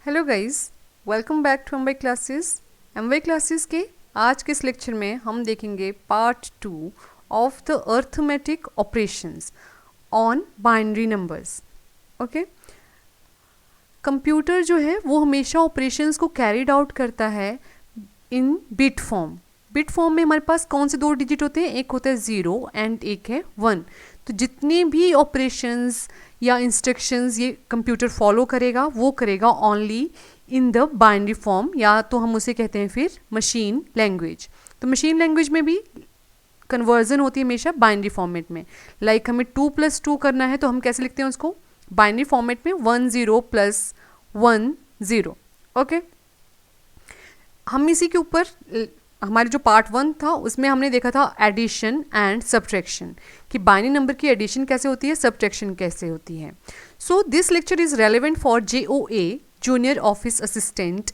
Hello guys, welcome back to MY classes. MY classes के आज के इस लेक्चर में हम देखेंगे part 2 of the arithmetic operations on binary numbers. Okay, computer जो है वो हमेशा ऑपरेशंस को कैरिड आउट करता है इन बिट फॉर्म। बिट फॉर्म में हमारे पास कौन से दो डिजिट होते हैं? एक होता है 0 एंड एक है 1। तो जितने भी ऑपरेशंस या इंस्ट्रक्शंस ये कंप्यूटर फॉलो करेगा वो करेगा only in the binary form, या तो हम उसे कहते हैं फिर मशीन लैंग्वेज। तो मशीन लैंग्वेज में भी कन्वर्जन होती है हमेशा बाइनरी फॉर्मेट में। लाइक हमें 2+2 करना है तो हम कैसे लिखते हैं उसको? बाइनरी फॉर्मेट में 1 0 + 1 0। ओके, हम इसी के ऊपर हमारे जो पार्ट 1 था उसमें हमने देखा था एडिशन एंड सब्ट्रैक्शन, कि बाइनरी नंबर की एडिशन कैसे होती है, सब्ट्रैक्शन कैसे होती है। So this lecture is relevant for JOA junior office assistant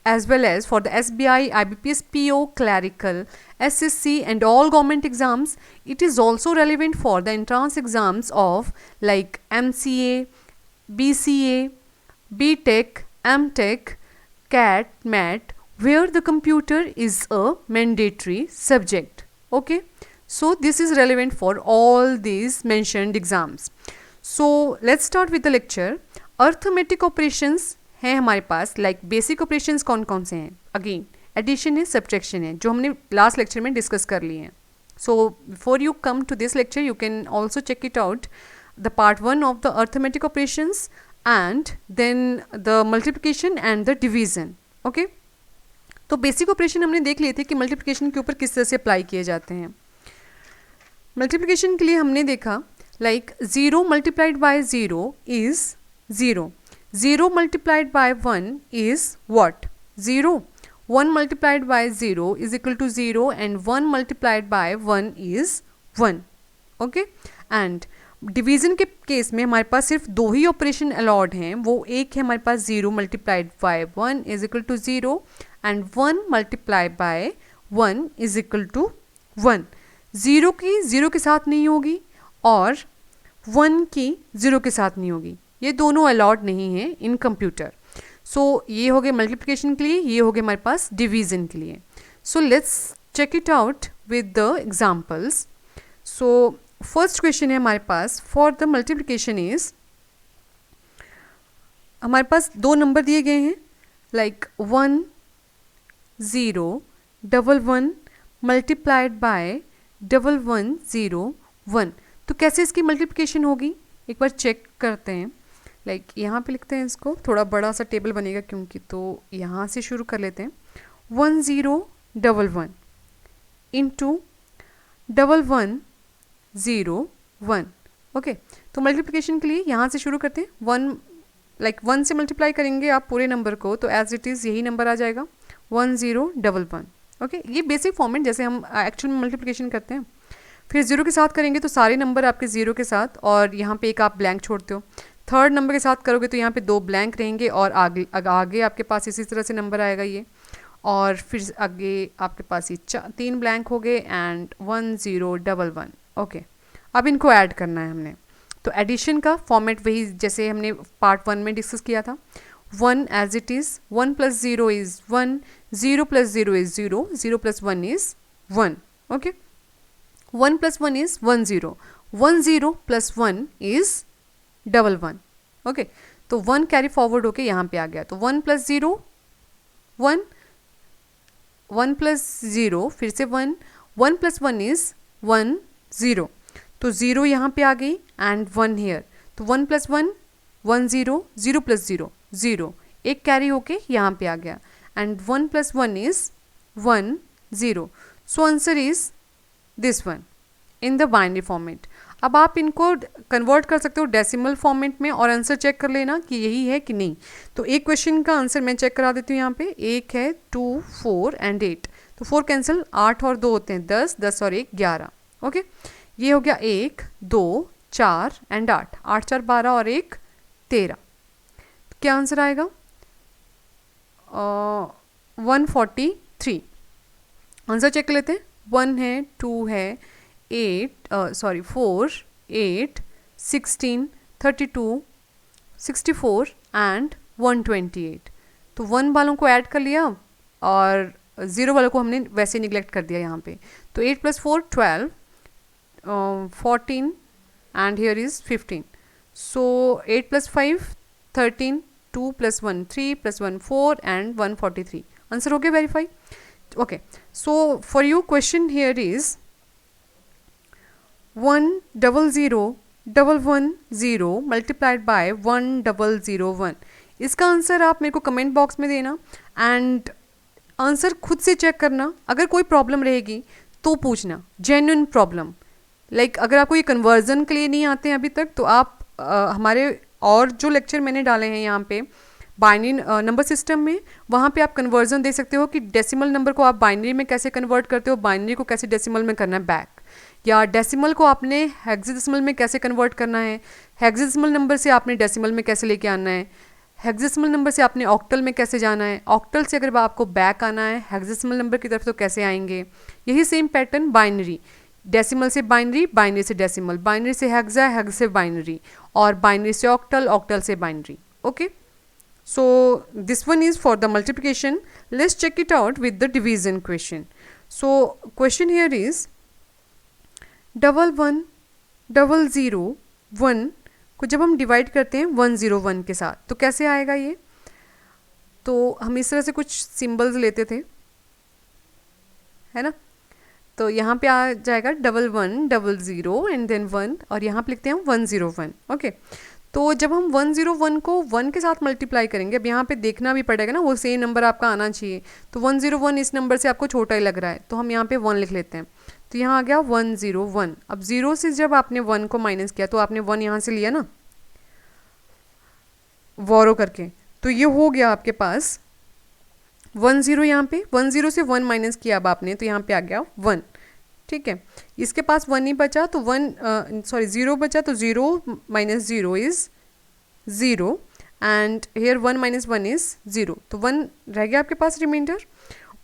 as well as for the SBI, IBPS, PO, clerical, SSC and all government exams. It is also relevant for the entrance exams of like MCA, BCA, BTech, MTech, CAT, MAT, where the computer is a mandatory subject. Okay, so this is relevant for all these mentioned exams. So let's start with the lecture. Arithmetic operations हैं हमारे पास। Like basic operations कौन कौन से हैं? Again addition है, subtraction है, जो हमने लास्ट लेक्चर में डिस्कस कर लिए हैं। So before you come to this lecture you can also check it out the part 1 of the arithmetic operations and then the multiplication and the division. Okay, तो basic operation हमने देख लिए थे कि मल्टीप्लिकेशन के ऊपर किस तरह से अप्लाई किए जाते हैं। मल्टीप्लिकेशन के लिए हमने देखा like 0 multiplied bye 0 is 0, 0 multiplied by 1 is what? 0. 1 multiplied by 0 is equal to 0 and 1 multiplied by 1 is 1. Okay? And division के केस में हमारे पास सिर्फ दो ही ऑपरेशन अलाउड हैं। वो एक है हमारे पास 0 multiplied by 1 is equal to 0 and 1 multiplied by 1 is equal to 1। 0 की 0 के साथ नहीं होगी और 1 की 0 के साथ नहीं होगी, ये दोनों अलाउड नहीं है इन कंप्यूटर। सो ये हो गए मल्टीप्लिकेशन के लिए, ये हो गए हमारे पास डिवीजन के लिए। So let's check it out with the examples. So first question है हमारे पास फॉर द मल्टीप्लिकेशन इज, हमारे पास दो नंबर दिए गए हैं लाइक 1 0 1 1 मल्टीप्लाइड बाय 1 1 0 1। तो कैसे इसकी मल्टीप्लिकेशन होगी एक बार चेक करते हैं। लाइक यहाँ पे लिखते हैं इसको, थोड़ा बड़ा सा टेबल बनेगा क्योंकि, तो यहाँ से शुरू कर लेते हैं। 1 0 1 1 इंटू 1 1 0 1। ओके, तो मल्टीप्लिकेशन के लिए यहाँ से शुरू करते हैं। 1 लाइक 1 से मल्टीप्लाई करेंगे आप पूरे नंबर को तो एज इट इज़ यही नंबर आ जाएगा 1 0 1 1। ओके, ये बेसिक फॉर्मेट जैसे हम एक्चुअल में मल्टीप्लिकेशन करते हैं। फिर 0 के साथ करेंगे तो सारे नंबर आपके 0 के साथ, और यहाँ पे एक आप ब्लैंक छोड़ते हो। थर्ड नंबर के साथ करोगे तो यहाँ पे 2 ब्लैंक रहेंगे और आगे आपके पास इसी तरह से नंबर आएगा ये, और फिर आगे आपके पास ये 3 ब्लैंक हो गए एंड 1 0 1 1। ओके, अब इनको ऐड करना है हमने। तो एडिशन का फॉर्मेट वही जैसे हमने पार्ट 1 में डिस्कस किया था। 1 as it is, 1 + 0 is 1, 0 + 0 is 0, 0 + 1 is 1। Okay, 1 + 1 is 1 0, 1 0 + 1 is 1 1। Okay, तो 1 कैरी फॉरवर्ड होके यहाँ पे आ गया, तो 1 + 0 1, 1 + 0 फिर से 1, 1 + 1 is 1 0, तो 0 यहाँ पे आ गई एंड 1 हेयर, तो 1 + 1 1 0, 0 + 0 0, एक कैरी होके यहाँ पे आ गया and 1 + 1 is 1 0। So answer is this one in the binary format. अब आप इनको कन्वर्ट कर सकते हो डेसिमल फॉर्मेट में और आंसर चेक कर लेना कि यही है कि नहीं। तो एक क्वेश्चन का आंसर मैं चेक करा देती हूँ। यहाँ पे एक है 2 4 एंड 8, तो 4 कैंसिल, 8 और 2 होते हैं 10, 10 और 1 11। ओके, ये हो गया 1 2 4 एंड 8, 8 4 12 और 1 13। क्या आंसर आएगा? 143। आंसर चेक कर लेते हैं। 1 है, 2 है, 4 8 16 32 64 and 128। तो 1 वालों को ऐड कर लिया और 0 वालों को हमने वैसे निगलेक्ट कर दिया यहाँ पे। तो 8 + 4 12, 14 and here is 15। So 8 + 5 13, 2 + 1 3 + 1 4 and 143। Answer हो गया verify. Okay, so for you question here is 100,110 multiplied by 1001। इसका आंसर आप मेरे को कमेंट बॉक्स में देना एंड आंसर खुद से चेक करना। अगर कोई प्रॉब्लम रहेगी तो पूछना, जेन्युइन प्रॉब्लम। लाइक अगर आपको ये कन्वर्जन के लिए नहीं आते हैं अभी तक, तो आप हमारे और जो लेक्चर मैंने डाले हैं यहाँ पे बाइनरी नंबर सिस्टम में, वहाँ पे आप कन्वर्जन दे सकते हो कि डेसिमल नंबर को आप बाइनरी में कैसे कन्वर्ट करते हो, बाइनरी को कैसे डेसिमल में करना है बैक, या डेसिमल को आपने हेक्साडेसिमल में कैसे कन्वर्ट करना है, हेक्साडेसिमल नंबर से आपने डेसिमल में कैसे लेके आना है, हेक्साडेसिमल नंबर से आपने ऑक्टल में कैसे जाना है, ऑक्टल से अगर आपको बैक आना है हेक्साडेसिमल नंबर की तरफ तो कैसे आएंगे। यही सेम पैटर्न बाइनरी, डेसिमल से बाइनरी, बाइनरी से डेसिमल, बाइनरी से हेक्सा, हेक्सा से बाइनरी, और बाइनरी से ऑक्टल, ऑक्टल से binary. Okay, so this one is for the multiplication. Let's check it out with the division question. So question here is 11,001 को जब हम divide करते हैं 101 के साथ तो कैसे आएगा ये। तो हम इस तरह से कुछ सिंबल्स लेते थे, है ना। तो यहाँ पे आ जाएगा 1100 एंड देन 1, और यहाँ पे लिखते हैं 101। ओके, तो जब हम 101 को 1 के साथ मल्टीप्लाई करेंगे, अब यहाँ पे देखना भी पड़ेगा ना, वो सेम नंबर आपका आना चाहिए। तो 101 इस नंबर से आपको छोटा ही लग रहा है, तो हम यहाँ पे 1 लिख लेते हैं। तो यहाँ आ गया 101। अब 0 से जब आपने 1 को माइनस किया तो आपने 1 यहाँ से लिया ना वॉरो करके, तो ये हो गया आपके पास 10। यहाँ पे 10 से 1 माइनस किया अब आपने, तो यहाँ पे आ गया 1। ठीक है, इसके पास 1 ही बचा तो 0 बचा, तो 0 - 0 इज़ 0 एंड हेयर 1 - 1 इज़ 0, तो 1 रह गया आपके पास रिमाइंडर।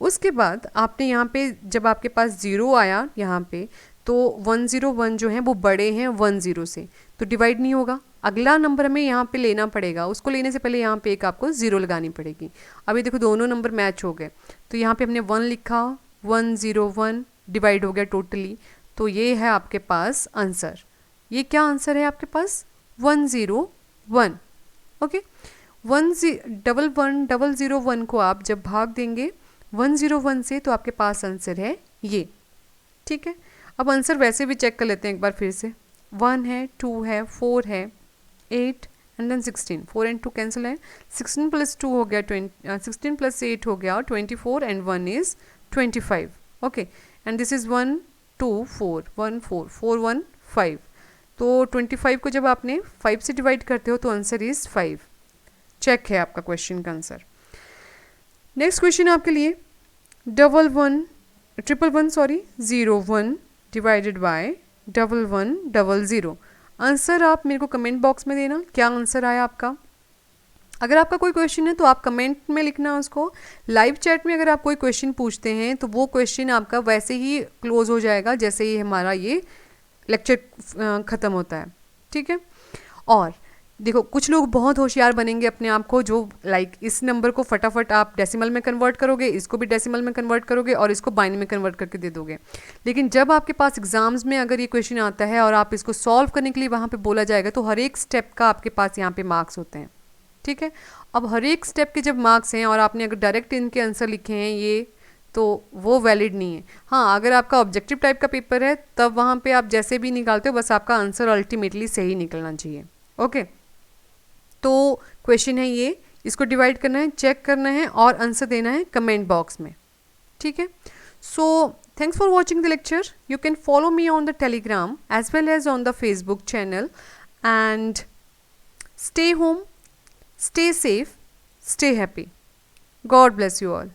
उसके बाद आपने यहाँ पे जब आपके पास 0 आया यहाँ पे, तो 101 जो है वो बड़े हैं 10 से, तो डिवाइड नहीं होगा। अगला नंबर हमें यहाँ पे लेना पड़ेगा, उसको लेने से पहले यहाँ पे एक आपको 0 लगानी पड़ेगी। अभी देखो दोनों नंबर मैच हो गए, तो यहाँ पे हमने 1 लिखा, 101 डिवाइड हो गया टोटली, तो ये है आपके पास आंसर। ये क्या आंसर है आपके पास 101। ओके, 101 को आप जब भाग देंगे 101 से तो आपके पास आंसर है ये। ठीक है, अब आंसर वैसे भी चेक कर लेते हैं एक बार फिर से। 1 है, 2 है, 4 है, 8 एंड देन 16, 4 एंड 2 कैंसिल है, 16 + 2 हो गया 16 + 8 हो गया 24 and 1 is 25। Okay, and this is 1 2 4 1 4 4 1 5। तो 25 को जब आपने 5 से डिवाइड करते हो तो आंसर इज़ 5। चेक है आपका क्वेश्चन का आंसर। नेक्स्ट क्वेश्चन आपके लिए 01 डिवाइडेड बाय 1100। आंसर आप मेरे को कमेंट बॉक्स में देना, क्या आंसर आया आपका। अगर आपका कोई क्वेश्चन है तो आप कमेंट में लिखना उसको। लाइव चैट में अगर आप कोई क्वेश्चन पूछते हैं तो वो क्वेश्चन आपका वैसे ही क्लोज हो जाएगा जैसे ही हमारा ये लेक्चर ख़त्म होता है। ठीक है, और देखो कुछ लोग बहुत होशियार बनेंगे अपने आप को, जो इस नंबर को फटाफट आप डेसिमल में कन्वर्ट करोगे, इसको भी डेसिमल में कन्वर्ट करोगे और इसको बाइनरी में कन्वर्ट करके दे दोगे। लेकिन जब आपके पास एग्जाम्स में अगर ये क्वेश्चन आता है और आप इसको सॉल्व करने के लिए वहाँ पे बोला जाएगा, तो हर एक स्टेप का आपके पास यहाँ पे मार्क्स होते हैं। ठीक है, अब हर एक स्टेप के जब मार्क्स हैं और आपने अगर डायरेक्ट इनके आंसर लिखे हैं ये, तो वो वैलिड नहीं है। हाँ, अगर आपका ऑब्जेक्टिव टाइप का पेपर है तब वहाँ पे आप जैसे भी निकालते हो बस आपका आंसर अल्टीमेटली सही निकलना चाहिए। ओके, तो क्वेश्चन है ये, इसको डिवाइड करना है, चेक करना है और आंसर देना है कमेंट बॉक्स में। ठीक है, so thanks for watching the lecture. You can follow me on the Telegram as well as on the Facebook channel and stay home, stay safe, stay happy. God bless you all.